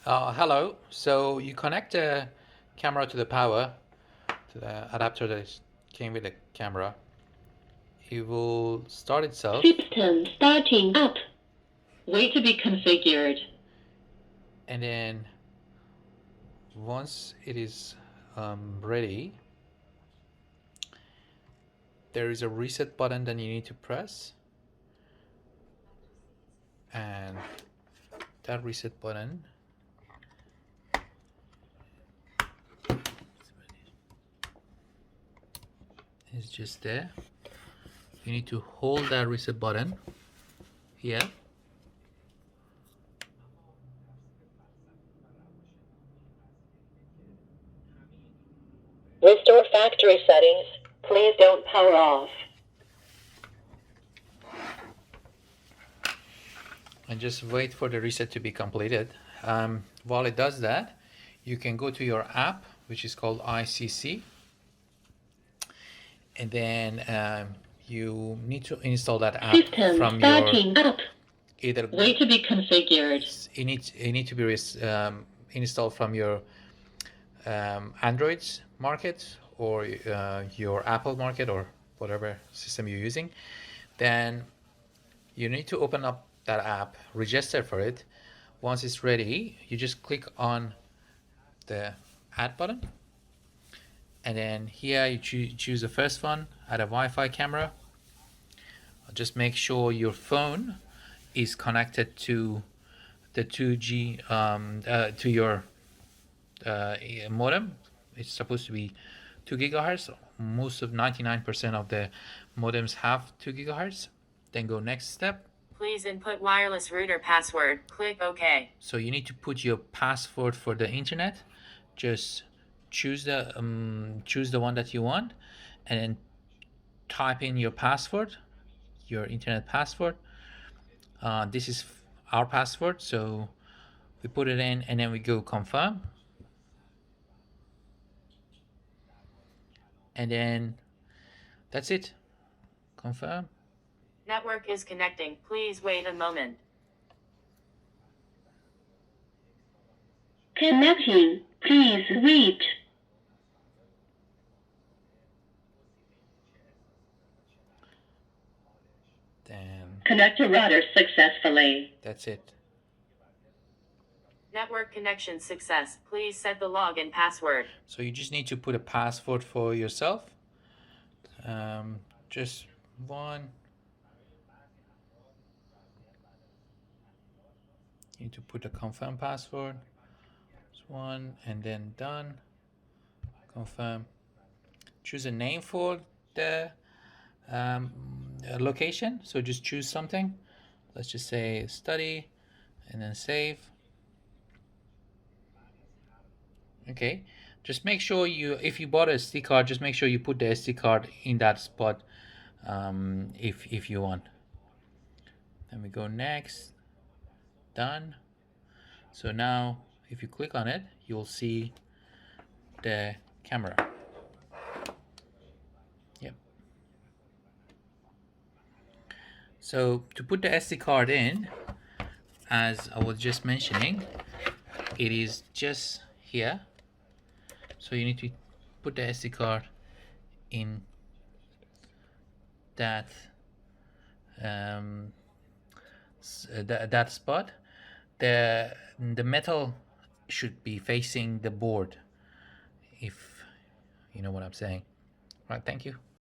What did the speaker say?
Hello. So you connect the camera to the power, to the adapter that came with the camera. It will start itself. System starting up. Wait to be configured. And then once it is ready, there is a reset button that you need to press. And that reset button is just there. You need to hold that reset button here. Restore factory settings. Please don't power off. And just wait for the reset to be completed. While it does that, you can go to your app, which is called ICSEE, and then you need to install that app System from starting your up. either. Wait to be configured. It needs to be installed from your Android's market or your Apple market or whatever system you're using. Then you need to open up that app, register for it. Once it's ready, you just click on the add button, and then here you choose the first one, add a Wi-Fi camera. Just make sure your phone is connected to the 2G to your modem. It's supposed to be 2 gigahertz. Most of 99% of the modems have 2 gigahertz. Then go next step. Please input wireless router password. Click OK. So you need to put your password for the internet. Just choose the one that you want, and then type in your password, your internet password. This is our password, so we put it in, and then we go confirm, and then that's it. Confirm. Network is connecting. Please wait a moment. Connecting. Please wait. Then Connect to router successfully. that's it. Network connection success. Please set the login password. So you just need to put a password for yourself. Just one. You need to put a confirm password. Just one, and then done. Confirm. Choose a name for the location. So just choose something. Let's just say study, and then save. Okay, just make sure if you bought a SD card, just make sure you put the SD card in that spot if you want. Then we go next. Done. So now if you click on it, you'll see the camera. Yep. So to put the SD card in, as I was just mentioning, it is just here. So you need to put the SD card in that that spot. The metal should be facing the board, if you know what I'm saying. Right, thank you.